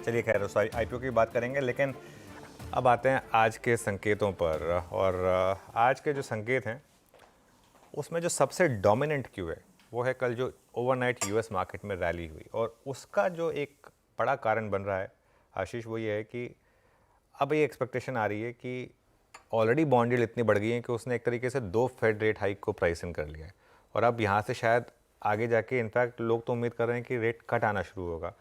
चलिए खैर उस आईपीओ की बात करेंगे, लेकिन अब आते हैं आज के संकेतों पर। और आज के जो संकेत हैं उसमें जो सबसे डोमिनेंट क्यू है वो है कल जो ओवरनाइट यूएस मार्केट में रैली हुई, और उसका जो एक बड़ा कारण बन रहा है आशीष वो ये है कि अब ये एक्सपेक्टेशन आ रही है कि ऑलरेडी बॉन्ड यील्ड इतनी बढ़ गई है कि उसने एक तरीके से 2 फेड रेट हाइक को प्राइस इन कर लिया है, और अब यहाँ से शायद आगे जाके इनफैक्ट लोग तो उम्मीद कर रहे हैं कि रेट कट आना शुरू होगा।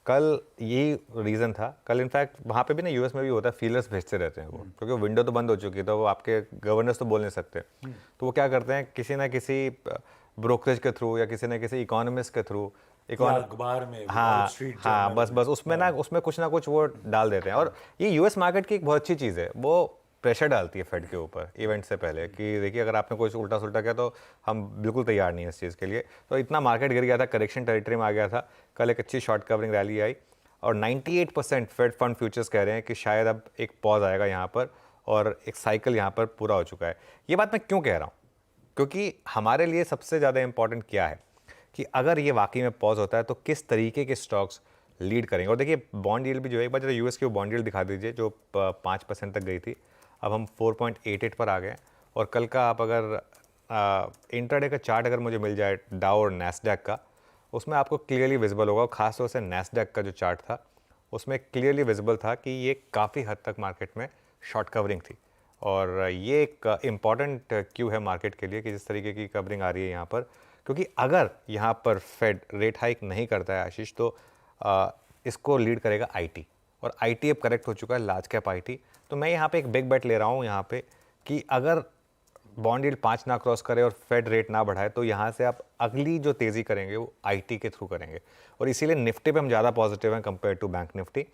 कल यही रीज़न था। कल इनफैक्ट वहाँ पे भी ना यूएस में भी होता है, फीलर्स भेजते रहते हैं वो, क्योंकि विंडो तो बंद हो चुकी है तो वो आपके गवर्नर्स तो बोल नहीं सकते, तो वो क्या करते हैं किसी ना किसी ब्रोकरेज के थ्रू या किसी ना किसी इकोनॉमिस्ट के थ्रू या अखबार में वॉल हाँ स्ट्रीट हाँ, जर्नल बस उसमें ना उसमें कुछ ना कुछ वो डाल देते हैं। और ये यूएस मार्केट की एक बहुत अच्छी चीज़ है, वो प्रेशर डालती है फेड के ऊपर इवेंट से पहले कि देखिए अगर आपने कोई उल्टा सुल्टा किया तो हम बिल्कुल तैयार नहीं है इस चीज़ के लिए। तो इतना मार्केट गिर गया था, करेक्शन टेरिटरी में आ गया था। कल एक अच्छी शॉर्ट कवरिंग रैली आई और 98% फेड फंड फ्यूचर्स कह रहे हैं कि शायद अब एक पॉज आएगा यहाँ पर और एक साइकिल यहाँ पर पूरा हो चुका है। ये बात मैं क्यों कह रहा हूँ, क्योंकि हमारे लिए सबसे ज़्यादा इंपॉर्टेंट क्या है कि अगर ये वाकई में पॉज होता है तो किस तरीके के स्टॉक्स लीड करेंगे। और देखिए बॉन्ड यील्ड भी जो है, एक बार जरा यूएस की बॉन्ड यील्ड दिखा दीजिए जो 5% तक गई थी, अब हम 4.88 पर आ गए। और कल का आप अगर इंट्राडे का चार्ट अगर मुझे मिल जाए डाउ और नैस्डैक का, उसमें आपको क्लियरली विजिबल होगा, खासतौर से नैस्डैक का जो चार्ट था उसमें क्लियरली विजिबल था कि ये काफ़ी हद तक मार्केट में शॉर्ट कवरिंग थी। और ये एक इम्पॉर्टेंट क्यू है मार्केट के लिए कि जिस तरीके की कवरिंग आ रही है यहाँ पर, क्योंकि अगर यहाँ पर फेड रेट हाइक नहीं करता है आशीष तो इसको लीड करेगा आईटी, और आईटी अब करेक्ट हो चुका है, लार्ज कैप आईटी। तो मैं यहाँ पे एक बिग बेट ले रहा हूँ यहाँ पे कि अगर बॉन्ड यील्ड 5 ना क्रॉस करे और फेड रेट ना बढ़ाए तो यहाँ से आप अगली जो तेज़ी करेंगे वो आईटी के थ्रू करेंगे, और इसीलिए निफ्टी पे हम ज़्यादा पॉजिटिव हैं कंपेयर टू बैंक निफ्टी।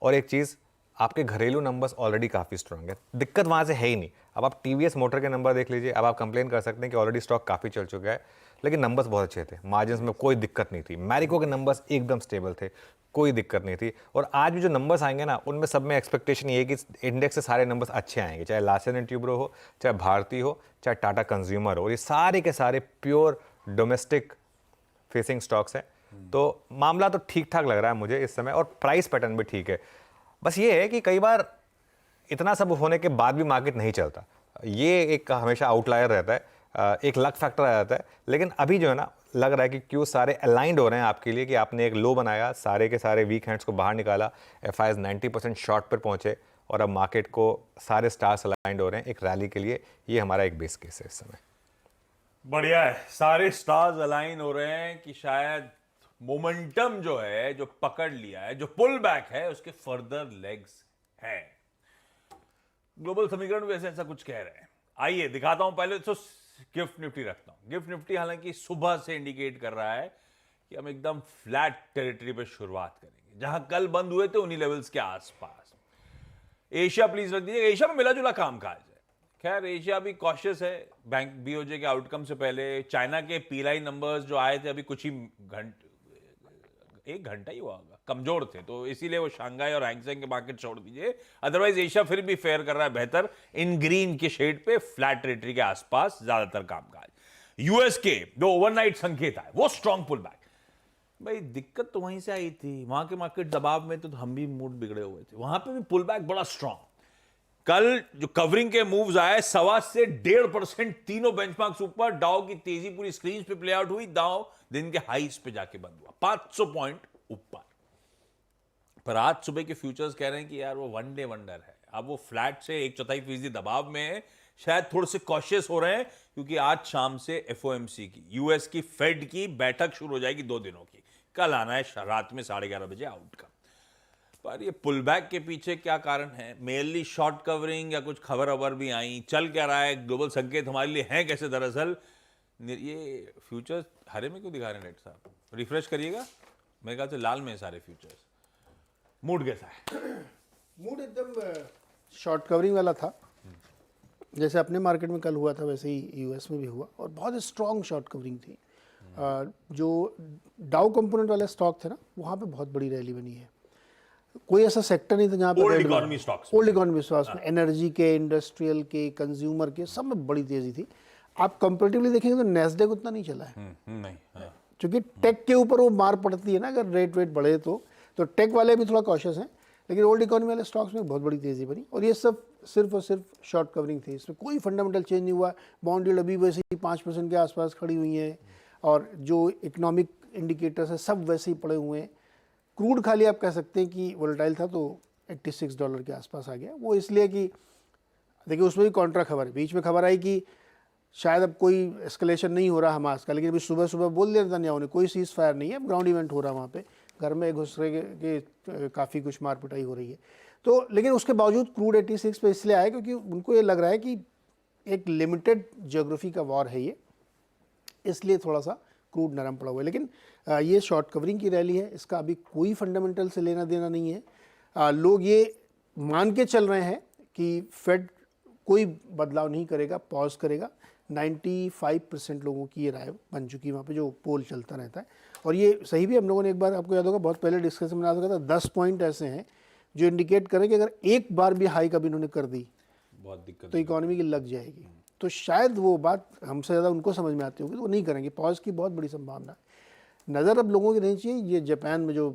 और एक चीज़, आपके घरेलू नंबर्स ऑलरेडी काफ़ी स्ट्रांग है, दिक्कत वहाँ से है ही नहीं। अब आप टीवीएस मोटर के नंबर देख लीजिए, अब आप कंप्लेन कर सकते हैं कि ऑलरेडी स्टॉक काफ़ी चल चुका है, लेकिन नंबर्स बहुत अच्छे थे, मार्जिन में कोई दिक्कत नहीं थी। मैरिको के नंबर्स एकदम स्टेबल थे, कोई दिक्कत नहीं थी। और आज भी जो नंबर्स आएंगे ना उनमें सब में एक्सपेक्टेशन ये है कि इंडेक्स से सारे नंबर्स अच्छे आएंगे, चाहे लार्सन एंड ट्यूब्रो हो, चाहे भारती हो, चाहे टाटा कंज्यूमर हो, और ये सारे के सारे प्योर डोमेस्टिक फेसिंग स्टॉक्स हैं। तो मामला तो ठीक ठाक लग रहा है मुझे इस समय, और प्राइस पैटर्न भी ठीक है। बस ये है कि कई बार इतना सब होने के बाद भी मार्केट नहीं चलता, ये एक हमेशा आउटलायर रहता है, एक लक फैक्टर आ जाता है। लेकिन अभी जो है ना लग रहा है कि क्यों सारे अलाइंड हो रहे हैं आपके लिए, कि आपने एक लो बनाया, सारे के सारे वीक हैंड्स को बाहर निकाला, एफआईज 90% शॉर्ट पर पहुंचे, और अब मार्केट को सारे स्टार्स अलाइंड हो रहे हैं एक रैली के लिए। ये हमारा एक बेस केस है इस समय। बढ़िया है, सारे स्टार्स अलाइन हो रहे हैं कि शायद मोमेंटम जो है, जो पकड़ लिया है, जो पुल बैक है, उसके फर्दर लेग्स हैं। ग्लोबल समीकरण वैसे ऐसा कुछ कह रहे हैं। आइए दिखाता हूं, पहले तो गिफ्ट निफ्टी रखता हूं। गिफ्ट निफ्टी हालांकि सुबह से इंडिकेट कर रहा है कि हम एकदम फ्लैट टेरिटरी पे शुरुआत करेंगे, जहां कल बंद हुए थे उन्हीं लेवल्स के आसपास। एशिया प्लीज रख दीजिए, एशिया में मिला जुला कामकाज है। खैर एशिया भी कॉशियस है बैंक बीओजे के आउटकम से पहले। चाइना के पीएलआई नंबर्स जो आए थे अभी कुछ ही एक घंटा ही हुआ होगा, कमजोर थे, तो इसीलिए वो शंघाई और हैंगसेंग के मार्केट छोड़ दीजिए। अदरवाइज एशिया फिर भी फेयर कर रहा है बेहतर, इन ग्रीन के शेड पे फ्लैट टेरिटरी के आसपास ज्यादातर कामकाज। यूएस के जो ओवरनाइट संकेत आए वो स्ट्रॉन्ग पुल बैक। भाई दिक्कत तो वहीं से आई थी, वहां के मार्केट दबाव में तो हम भी मूड बिगड़े हुए थे, वहां पे भी पुल बैक बड़ा स्ट्रॉन्ग। कल जो कवरिंग के मूव्स आए 1.25 से 1.5% तीनों बेंचमार्क्स ऊपर, डाउ की तेजी पूरी स्क्रीन पे प्ले आउट हुई, डाउ दिन के हाईस पे जाके बंद हुआ 500 पॉइंट ऊपर। पर आज सुबह के फ्यूचर्स कह रहे हैं कि यार वो वन डे वंडर है, अब वो फ्लैट से 1/4% दबाव में है, शायद थोड़े से कॉशियस हो रहे हैं, क्योंकि आज शाम से एफओएमसी की, यूएस की फेड की बैठक शुरू हो जाएगी 2 दिनों की। कल आना है रात में 11:30 बजे आउटकम। पर ये पुल बैक के पीछे क्या कारण है? मेनली शॉर्ट कवरिंग या कुछ खबर अबर भी आई, चल क्या रहा है, ग्लोबल संकेत हमारे लिए हैं कैसे? दरअसल ये फ्यूचर्स हरे में क्यों दिखा रहे हैं? नेट साहब रिफ्रेश करिएगा, मेरे ख्याल से लाल में सारे फ्यूचर्स। मूड कैसा है? मूड एकदम शॉर्ट कवरिंग वाला था, जैसे अपने मार्केट में कल हुआ था वैसे ही यूएस में भी हुआ, और बहुत स्ट्रॉन्ग शॉर्ट कवरिंग थी। जो डाउ कंपोनेंट वाले स्टॉक थे ना, वहाँ पे बहुत बड़ी रैली बनी है। कोई ऐसा सेक्टर नहीं था जहाँ पे old economy stocks, old economy stocks में एनर्जी के, इंडस्ट्रियल के, कंज्यूमर के, सब में बड़ी तेजी थी। आप कंपेरेटिवली देखेंगे तो नैस्डैक उतना नहीं चला है, नहीं, हाँ। क्योंकि टेक के ऊपर वो मार पड़ती है ना, अगर रेट बढ़े तो तो टेक वाले भी थोड़ा कॉशियस हैं, लेकिन ओल्ड इकोनॉमी वाले स्टॉक्स में बहुत बड़ी तेज़ी बनी, और ये सब सिर्फ और सिर्फ शॉर्ट कवरिंग थी, इसमें कोई फंडामेंटल चेंज नहीं हुआ। बॉन्ड यील्ड अभी वैसे ही 5% के आसपास खड़ी हुई है, और जो इकोनॉमिक इंडिकेटर्स है सब वैसे ही पड़े हुए हैं। क्रूड खाली आप कह सकते हैं कि वोलेटाइल था, तो $86 के आसपास आ गया। वो इसलिए कि देखिए उसमें भी कॉन्ट्रा खबर है, बीच में खबर आई कि शायद अब कोई एस्केलेशन नहीं हो रहा हमास का, लेकिन अभी सुबह सुबह बोल दिया नेतन्याहू ने कोई सीज फायर नहीं है, अब ग्राउंड इवेंट हो रहा है वहाँ पे, घर में घुस रहे के काफ़ी कुछ मार पिटाई हो रही है। तो लेकिन उसके बावजूद क्रूड 86 पे इसलिए आया क्योंकि उनको ये लग रहा है कि एक लिमिटेड ज्योग्राफी का वॉर है ये, इसलिए थोड़ा सा क्रूड नरम पड़ा हुआ है। लेकिन ये शॉर्ट कवरिंग की रैली है, इसका अभी कोई फंडामेंटल से लेना देना नहीं है। लोग ये मान के चल रहे हैं कि फेड कोई बदलाव नहीं करेगा, पॉज करेगा। 95% लोगों की ये राय बन चुकी है वहाँ पे, जो पोल चलता रहता है। और ये सही भी, हम लोगों ने एक बार, आपको याद होगा बहुत पहले डिस्कशन में आ सका था, 10 पॉइंट ऐसे हैं जो इंडिकेट करें कि अगर एक बार भी हाइक अभी इन्होंने कर दी बहुत दिक्कत तो इकोनॉमी की लग जाएगी। तो शायद वो बात हमसे ज़्यादा उनको समझ में आती होगी, तो वो नहीं करेंगे, पॉज की बहुत बड़ी संभावना है। नज़र अब लोगों की नहीं चाहिए ये जापान में जो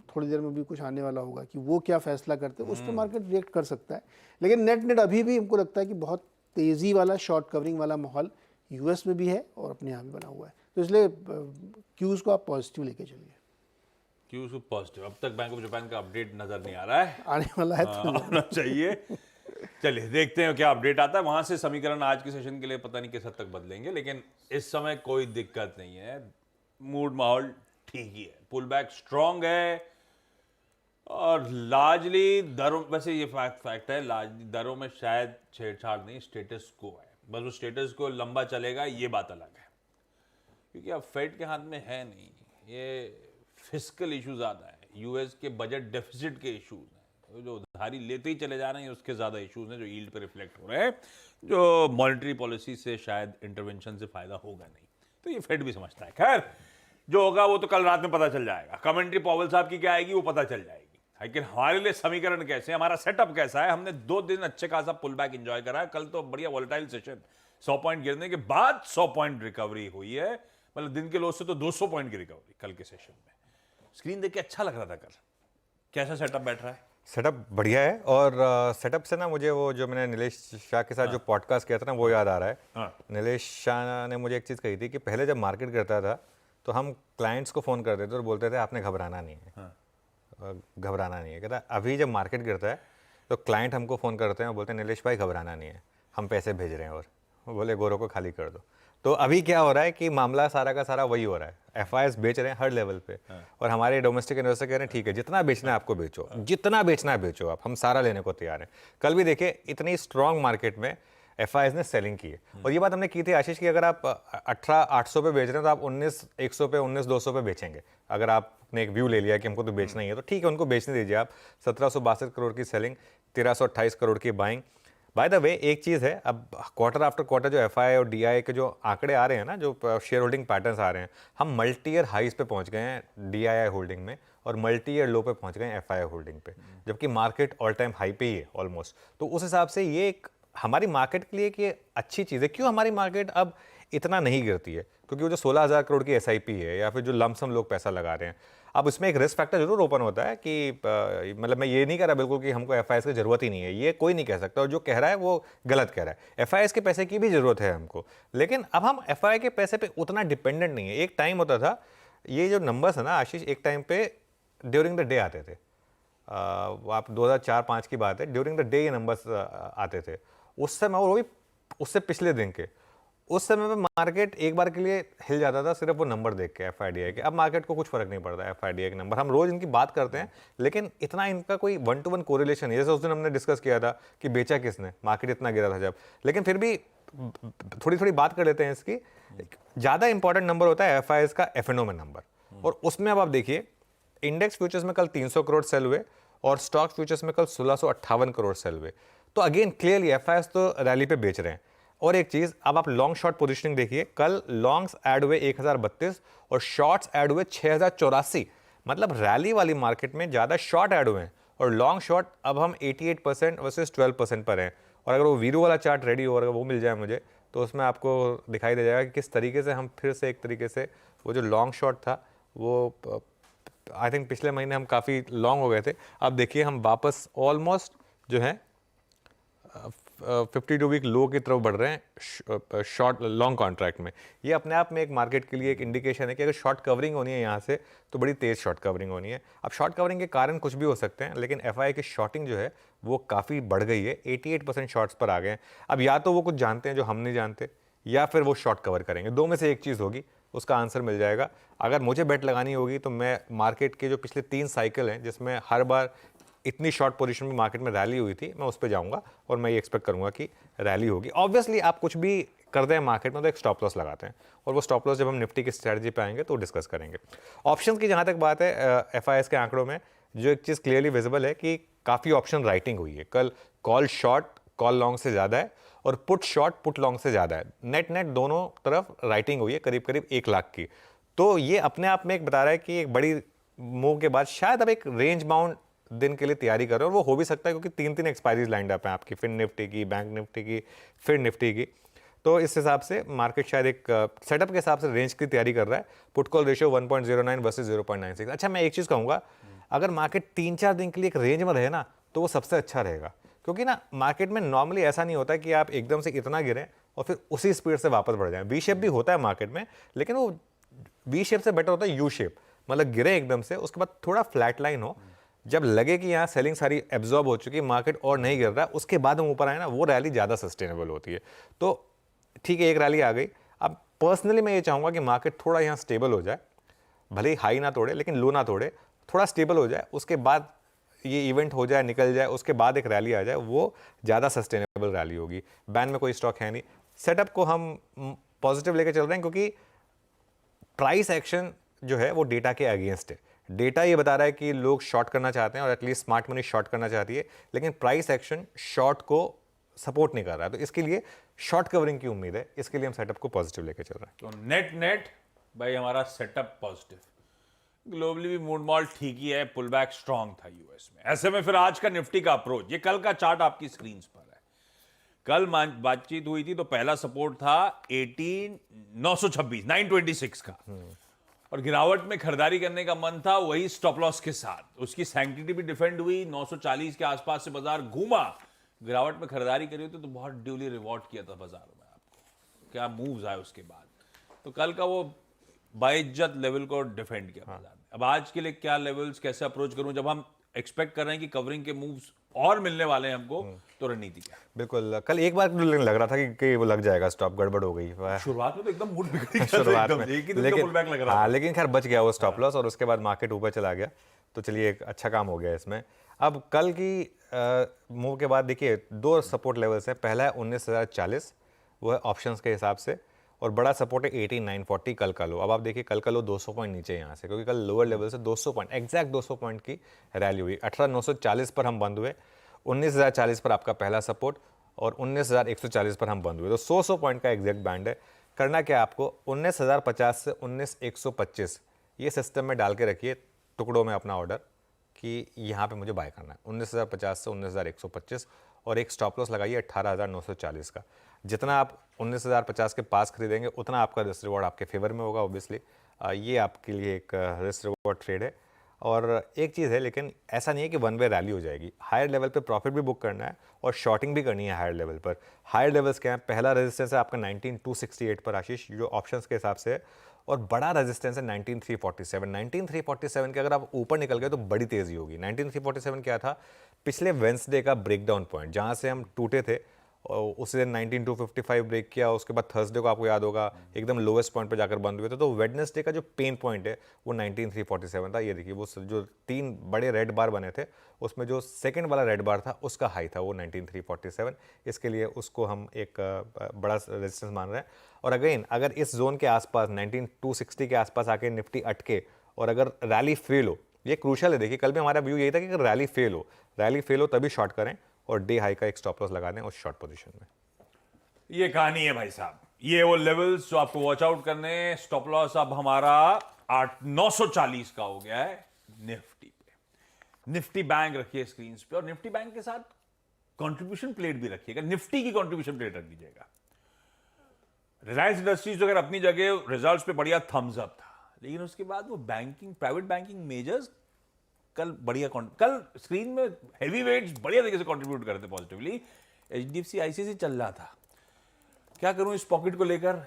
थोड़ी देर में भी कुछ आने वाला होगा कि वो क्या फैसला करते हैं, उस पर मार्केट रिएक्ट कर सकता है। लेकिन नेट अभी भी हमको लगता है कि बहुत तेज़ी वाला शॉर्ट कवरिंग वाला माहौल यूएस में भी है और अपने यहाँ भी बना हुआ है, तो इसलिए क्यूज़ को आप पॉजिटिव लेके चलिए। Cues positive. अब तक बैंक ऑफ जापान का अपडेट नजर नहीं आ रहा है, आने वाला है तो आना चाहिए। चलिए देखते हैं क्या अपडेट आता है वहां से। समीकरण आज के सेशन के लिए पता नहीं किस हद तक बदलेंगे, लेकिन इस समय कोई दिक्कत नहीं है, मूड माहौल ठीक ही है, पुल बैक स्ट्रांग है, और लार्जली दरों, वैसे ये फैक्ट है, लार्जली दरों में शायद छेड़छाड़ नहीं, स्टेटस को है, बस वो स्टेटस को लंबा चलेगा, ये बात अलग है, क्योंकि अब फेड के हाथ में है नहीं, ये फिस्कल इशू ज़्यादा है, यूएस के बजट डेफिसिट के इशूज़ हैं, तो जो उधारी लेते ही चले जा रहे हैं उसके ज़्यादा इशूज़ हैं जो यील्ड पे रिफ्लेक्ट हो रहे हैं, जो मॉनेटरी पॉलिसी से शायद इंटरवेंशन से फ़ायदा होगा नहीं, तो ये फेड भी समझता है। खैर जो होगा वो तो कल रात में पता चल जाएगा, कमेंट्री पॉवेल साहब की क्या आएगी वो पता चल जाएगी, लेकिन हमारे लिए समीकरण कैसे, हमारा सेटअप कैसा है। हमने 2 दिन अच्छे खासा पुल बैक एंजॉय करा है, कल तो बढ़िया वोलेटाइल सेशन, 100 पॉइंट गिरने के बाद 100 पॉइंट रिकवरी हुई है, मतलब दिन के लो से तो 200 पॉइंट की रिकवरी कल के सेशन में। स्क्रीन देख के अच्छा लग रहा था कल। कैसा सेटअप बैठ रहा है? सेटअप बढ़िया है, और सेटअप से ना मुझे वो जो मैंने नीलेश शाह के साथ जो पॉडकास्ट किया था ना वो याद आ रहा है। नीलेश शाह ने मुझे एक चीज़ कही थी कि पहले जब मार्केट गिरता था तो हम क्लाइंट्स को फ़ोन करते थे और बोलते थे आपने घबराना नहीं है, घबराना नहीं है। कहता अभी जब मार्केट गिरता है तो क्लाइंट हमको फ़ोन करते हैं और बोलते हैं नीलेश भाई घबराना नहीं है, हम पैसे भेज रहे हैं, और वो बोले गोरों को खाली कर दो। तो अभी क्या हो रहा है कि मामला सारा का सारा वही हो रहा है, एफआईएस बेच रहे हैं हर लेवल पे, और हमारे डोमेस्टिक इन्वेस्टर कह रहे हैं ठीक है जितना बेचना है आपको बेचो, जितना बेचना है बेचो आप, हम सारा लेने को तैयार हैं। कल भी देखिए इतनी स्ट्रॉन्ग मार्केट में एफआईएस ने सेलिंग की है, और ये बात हमने की थी आशीष की अगर आप 18,800 पे बेच रहे हैं तो आप 19,100 पे 19,200 पे बेचेंगे। अगर आपने एक व्यू ले लिया कि हमको तो बेचना ही है तो ठीक है, उनको बेचने दीजिए आप। 1762 करोड़ की सेलिंग, 1328 करोड़ की बाइंग। बाय द वे एक चीज़ है, अब क्वार्टर आफ्टर क्वार्टर जो एफआई और डीआई के जो आंकड़े आ रहे हैं ना, जो शेयर होल्डिंग पैटर्न्स आ रहे हैं, हम मल्टी ईयर हाइज पे पहुंच गए हैं डीआई होल्डिंग में, और मल्टी ईयर लो पे पहुंच गए हैं एफआई होल्डिंग पे, जबकि मार्केट ऑल टाइम हाई पे ही है ऑलमोस्ट। तो उस हिसाब से ये एक हमारी मार्केट के लिए एक ये अच्छी चीज़ है। क्यों हमारी मार्केट अब इतना नहीं गिरती है? क्योंकि वो जो 16,000 करोड़ की एसआईपी है, या फिर जो लमसम लोग पैसा लगा रहे हैं, अब इसमें एक रिस्क फैक्टर जरूर ओपन होता है कि मतलब मैं ये नहीं कह रहा बिल्कुल कि हमको एफआईएस की जरूरत ही नहीं है, ये कोई नहीं कह सकता, और जो कह रहा है वो गलत कह रहा है। एफआईएस के पैसे की भी जरूरत है हमको, लेकिन अब हम एफआई के पैसे पे उतना डिपेंडेंट नहीं है। एक टाइम होता था, ये जो नंबर्स है ना आशीष, एक टाइम पे ड्यूरिंग द डे आते थे, आप 2004-5 की बात है, ड्यूरिंग द डे ये नंबर्स आते थे उस समय, और वो भी उससे पिछले दिन के। उस समय में मार्केट एक बार के लिए हिल जाता था सिर्फ वो नंबर देख के, एफआईडीआई के। अब मार्केट को कुछ फर्क नहीं पड़ता एफआईडीआई के नंबर, हम रोज इनकी बात करते हैं, लेकिन इतना इनका कोई 1-to-1 कोरिलेशन नहीं। जैसे उस दिन हमने डिस्कस किया था कि बेचा किसने, मार्केट इतना गिरा था जब, लेकिन फिर भी थोड़ी थोड़ी बात कर लेते हैं इसकी। ज़्यादा इंपॉर्टेंट नंबर होता है एफआईएस का एफएनओ में नंबर, और उसमें अब आप देखिए इंडेक्स फ्यूचर्स में कल 300 करोड़ सेल हुए, और स्टॉक फ्यूचर्स में कल 1658 करोड़ सेल हुए। तो अगेन क्लियरली एफआईएस तो रैली पे बेच रहे हैं। और एक चीज, अब आप लॉन्ग शॉर्ट पोजीशनिंग देखिए, कल लॉन्ग्स ऐड हुए 1032 और शॉर्ट्स ऐड हुए 6084, मतलब रैली वाली मार्केट में ज्यादा शॉर्ट ऐड हुए हैं, और लॉन्ग शॉर्ट अब हम 88% वर्सेस 12% पर हैं। और अगर वो वीरो वाला चार्ट रेडी हो, अगर वो मिल जाए मुझे, तो उसमें आपको दिखाई दे जाएगा कि किस तरीके से हम फिर से एक तरीके से वो जो लॉन्ग शॉर्ट था वो आई थिंक पिछले महीने हम काफ़ी लॉन्ग हो गए थे, अब देखिए हम वापस ऑलमोस्ट जो है 52 वीक लो की तरफ बढ़ रहे हैं शॉर्ट लॉन्ग कॉन्ट्रैक्ट में। ये अपने आप में एक मार्केट के लिए एक इंडिकेशन है कि अगर शॉर्ट कवरिंग होनी है यहाँ से तो बड़ी तेज़ शॉर्ट कवरिंग होनी है। अब शॉर्ट कवरिंग के कारण कुछ भी हो सकते हैं, लेकिन एफआई की शॉर्टिंग जो है वो काफ़ी बढ़ गई है, 88% शॉर्ट्स पर आ गए हैं। अब या तो वो कुछ जानते हैं जो हम नहीं जानते, या फिर वो शॉर्ट कवर करेंगे, दो में से एक चीज़ होगी, उसका आंसर मिल जाएगा। अगर मुझे बेट लगानी होगी तो मैं मार्केट के जो पिछले 3 साइकिल हैं जिसमें हर बार इतनी शॉर्ट पोजीशन में मार्केट में रैली हुई थी, मैं उस पर जाऊंगा और मैं ये एक्सपेक्ट करूंगा कि रैली होगी। ऑब्वियसली आप कुछ भी करते हैं मार्केट में तो एक स्टॉप लॉस लगाते हैं, और वो स्टॉप लॉस जब हम निफ्टी की स्ट्रैटेजी पे आएंगे तो डिस्कस करेंगे। ऑप्शन की जहाँ तक बात है, एफआईएस के आंकड़ों में जो एक चीज़ क्लियरली विजिबल है कि काफ़ी ऑप्शन राइटिंग हुई है कल। कॉल शॉर्ट कॉल लॉन्ग से ज़्यादा है, और पुट शॉर्ट पुट लॉन्ग से ज़्यादा है। नेट नेट दोनों तरफ राइटिंग हुई है करीब करीब 1 लाख की। तो ये अपने आप में एक बता रहा है कि एक बड़ी मूव के बाद शायद अब एक रेंज बाउंड दिन के लिए तैयारी करो, और वो हो भी सकता है क्योंकि 3 एक्सपायरीज लाइंड अप हैं आपकी, फिर निफ्टी की, बैंक निफ्टी की, फिर निफ्टी की। तो इस हिसाब से मार्केट शायद एक सेटअप के हिसाब से रेंज की तैयारी कर रहा है। Put call ratio 1.09 versus 0.96। अच्छा, मैं एक चीज़ कहूँगा, अगर मार्केट 3-4 दिन के लिए एक रेंज में रहे ना तो वो सबसे अच्छा रहेगा, क्योंकि ना मार्केट में नॉर्मली ऐसा नहीं होता कि आप एकदम से इतना गिरें और फिर उसी स्पीड से वापस बढ़ जाएं। वी शेप भी होता है मार्केट में, लेकिन वो वी शेप से बेटर होता है यू शेप, मतलब गिरे एकदम से, उसके बाद थोड़ा फ्लैट लाइन हो, जब लगे कि यहाँ सेलिंग सारी एब्जॉर्ब हो चुकी है, मार्केट और नहीं गिर रहा है, उसके बाद हम ऊपर आए ना, वो रैली ज़्यादा सस्टेनेबल होती है। तो ठीक है, एक रैली आ गई। अब पर्सनली मैं ये चाहूँगा कि मार्केट थोड़ा यहाँ स्टेबल हो जाए, भले ही हाई ना तोड़े लेकिन लो ना तोड़े, थोड़ा स्टेबल हो जाए, उसके बाद ये इवेंट हो जाए, निकल जाए, उसके बाद एक रैली आ जाए, वो ज़्यादा सस्टेनेबल रैली होगी। बैन में कोई स्टॉक है नहीं, सेटअप को हम पॉजिटिव लेकर चल रहे हैं, क्योंकि प्राइस एक्शन जो है वो डेटा के अगेंस्ट है। डेटा ये बता रहा है कि लोग शॉर्ट करना चाहते हैं, और एटलीस्ट स्मार्ट मनी शॉर्ट करना चाहती है, लेकिन प्राइस एक्शन शॉर्ट को सपोर्ट नहीं कर रहा है। तो इसके लिए शॉर्ट कवरिंग की उम्मीद है, इसके लिए हम सेटअप को पॉजिटिव लेकर चल रहे हैं। तो नेट नेट भाई हमारा सेटअप पॉजिटिव, ग्लोबली भी मूड मॉल ठीक ही है, पुल बैक स्ट्रांग था यूएस में। ऐसे में फिर आज का निफ्टी का अप्रोच, ये कल का चार्ट आपकी स्क्रीन पर है। कल बातचीत हुई थी तो पहला सपोर्ट था 926 926 का, और गिरावट में खरीदारी करने का मन था वही स्टॉप लॉस के साथ। उसकी सैंक्टिटी भी डिफेंड हुई, 940 के आसपास से बाजार घूमा, गिरावट में खरीदारी करी होती तो बहुत ड्यूली रिवॉर्ड किया था बाजार में आपको, क्या मूव्स आए उसके बाद। तो कल का वो बाइज्जत लेवल को डिफेंड किया बाजार ने। अब आज के लिए क्या लेवल्स, कैसे अप्रोच करूं, जब हम एक्सपेक्ट कर रहे हैं कि कवरिंग के मूव्स और मिलने वाले हैं हमको, तो रणनीति क्या? बिल्कुल, कल एक बार लग रहा था कि वो लग जाएगा, स्टॉप गड़बड़ हो गई शुरुआत में तो एकदम मूड बिगड़ गया था, शुरुआत एकदम में, से, एक ही दिन का पुलबैक लग रहा था। लेकिन खैर बच गया वो स्टॉप लॉस, और उसके बाद मार्केट ऊपर चला गया। तो चलिए, एक अच्छा काम हो गया इसमें। अब कल की मूव के बाद देखिए 2 सपोर्ट लेवल्स हैं। पहला है 19,040, वो है ऑप्शंस के हिसाब से, और बड़ा सपोर्ट है 18,940 कल का लो। अब आप देखिए कल का लो 200 पॉइंट नीचे यहाँ से, क्योंकि कल लोअर लेवल से 200 पॉइंट, एग्जैक्ट 200 पॉइंट की रैली हुई। 18,940 पर हम बंद हुए, 19,040 पर आपका पहला सपोर्ट, और 19,140 पर हम बंद हुए। तो 100 पॉइंट का एग्जैक्ट बैंड है। करना क्या आपको, 19,050 से 19,125 ये सिस्टम में डाल के रखिए टुकड़ों में अपना ऑर्डर, कि यहाँ पे मुझे बाय करना है 19,050 से 19,125, और एक स्टॉप लॉस लगाइए 18,940 का। जितना आप 19,050 के पास खरीदेंगे उतना आपका रिस्क रिवॉर्ड आपके फेवर में होगा। ऑब्वियसली ये आपके लिए एक रिस्क रिवॉर्ड ट्रेड है। और एक चीज़ है, लेकिन ऐसा नहीं है कि वन वे रैली हो जाएगी। हायर लेवल पे प्रॉफिट भी बुक करना है और शॉर्टिंग भी करनी है हायर लेवल पर। हायर लेवल्स क्या है, पहला रेजिस्टेंस है आपका 19,268 पर आशीष, जो ऑप्शंस के हिसाब से है, और बड़ा रेजिस्टेंस है 19,347। 19,347 के अगर आप ऊपर निकल गए तो बड़ी तेज़ी होगी। 19,347 क्या था, पिछले वेंसडे का ब्रेकडाउन पॉइंट, जहाँ से हम टूटे थे, और उस दिन 19,255 ब्रेक किया। उसके बाद थर्सडे को आपको याद होगा एकदम लोवेस्ट पॉइंट पे जाकर बंद हुए थे। तो वेडनेसडे का जो पेन पॉइंट है वो 19,347 था। ये देखिए, वो जो 3 बड़े रेड बार बने थे, उसमें जो सेकंड वाला रेड बार था उसका हाई था वो 19,347। इसके लिए उसको हम एक बड़ा रेजिस्टेंस मान रहे हैं। और अगेन, अगर इस जोन के आसपास 19,260 के आसपास आके निफ्टी अटके और अगर रैली फेल हो, ये क्रूशल है। देखिए, कल भी हमारा व्यू यही था कि अगर रैली फेल हो तभी शॉर्ट करें, और डे हाई का एक स्टॉप लॉस लगा दें उस शॉर्ट पोजीशन में। ये कहानी है भाई साहब, ये वो लेवल्स जो आपको वॉच आउट करने। स्टॉप लॉस अब हमारा 940 का हो गया है निफ्टी पे। निफ्टी बैंक रखिए स्क्रीन पे, और निफ्टी बैंक के साथ कंट्रीब्यूशन प्लेट भी रखिएगा, निफ्टी की कंट्रीब्यूशन प्लेट रख दीजिएगा। रिलायंस इंडस्ट्रीज अगर अपनी जगह रिजल्ट्स पे बढ़िया थम्स अप था, लेकिन उसके बाद वो बैंकिंग, प्राइवेट बैंकिंग मेजर्स कल बढ़िया कल स्क्रीन में हेवी वेट्स बढ़िया तरीके से कंट्रीब्यूट करते पॉजिटिवली। HDFC ICICI चल रहा था, क्या करूं इस पॉकेट को लेकर?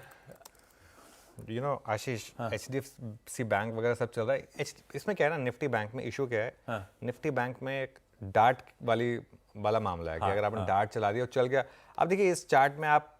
आशीष, HDFC बैंक वगैरह सब चल रहा है। इसमें क्या है ना, निफ्टी बैंक में इशू क्या है, निफ्टी बैंक में एक डार्ट वाला मामला है कि अगर आपने डार्ट चला दिया और चल गया। अब देखिए इस चार्ट में आप,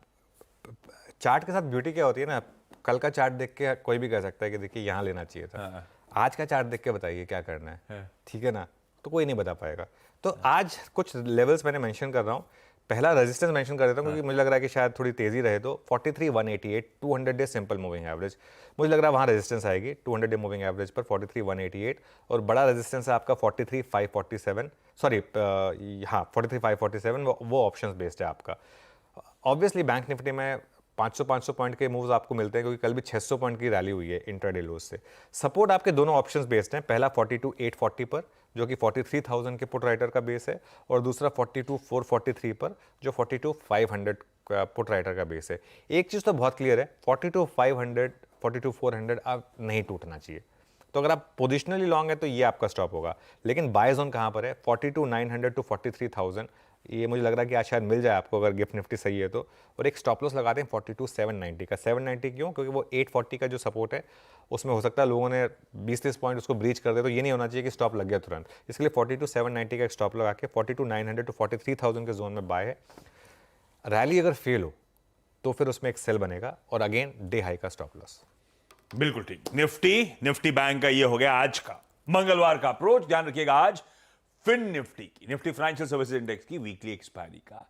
चार्ट के साथ ब्यूटी क्या होती है ना, कल का चार्ट देख के कोई भी कह सकता है कि देखिए यहाँ लेना चाहिए था। आज का चार्ट देख के बताइए क्या करना है, ठीक है ना, तो कोई नहीं बता पाएगा। तो आज कुछ लेवल्स मैंने मेंशन कर रहा हूँ। पहला रेजिस्टेंस मेंशन कर देता हूँ क्योंकि मुझे लग रहा है कि शायद थोड़ी तेजी रहे, तो 43,188 200 डे सिंपल मूविंग एवरेज, मुझे लग रहा है वहाँ रेजिस्टेंस आएगी 200 डे मूविंग एवरेज पर 43,188। और बड़ा रेजिस्टेंस है आपका 43,547, सॉरी हाँ 43,547, वो ऑप्शंस बेस्ड है आपका। ऑब्वियसली बैंक निफ्टी में 500 पॉइंट के मूव्स आपको मिलते हैं क्योंकि कल भी 600 पॉइंट की रैली हुई है इंट्राडे लोज से। सपोर्ट आपके दोनों ऑप्शंस बेस्ड हैं, पहला 42,840 पर जो कि 43,000 के पुट राइटर का बेस है, और दूसरा 42,443 पर जो 42,500 का पुट राइटर का बेस है। एक चीज़ तो बहुत क्लियर है, 42,500 42,400 अब नहीं टूटना चाहिए। तो अगर आप पोजिशनली लॉन्ग है तो ये आपका स्टॉप होगा, लेकिन बाय जोन कहाँ पर है, 42,900 टू 43,000, ये मुझे लग रहा है कि आज शायद मिल जाए आपको अगर गिफ्ट निफ्टी सही है तो। और एक स्टॉप लॉस लगाते हैं 42,790 का। 790 क्यों? क्योंकि वो 840 का जो सपोर्ट है उसमें हो सकता है लोगों ने 20-30 पॉइंट उसको ब्रीच कर दे, तो ये नहीं होना चाहिए कि स्टॉप लग गया तुरंत। इसके लिए 42,790 का एक स्टॉप लगा के 42,900 टू 43,000 के जोन में बाय है। रैली अगर फेल हो तो फिर उसमें एक सेल बनेगा और अगेन डे हाई का स्टॉप लॉस। बिल्कुल ठीक। निफ्टी बैंक का ये हो गया आज का मंगलवार का अप्रोच। ध्यान रखिएगा आज फिन निफ्टी की, निफ्टी फाइनेंशियल सर्विसेज इंडेक्स की वीकली एक्सपायरी का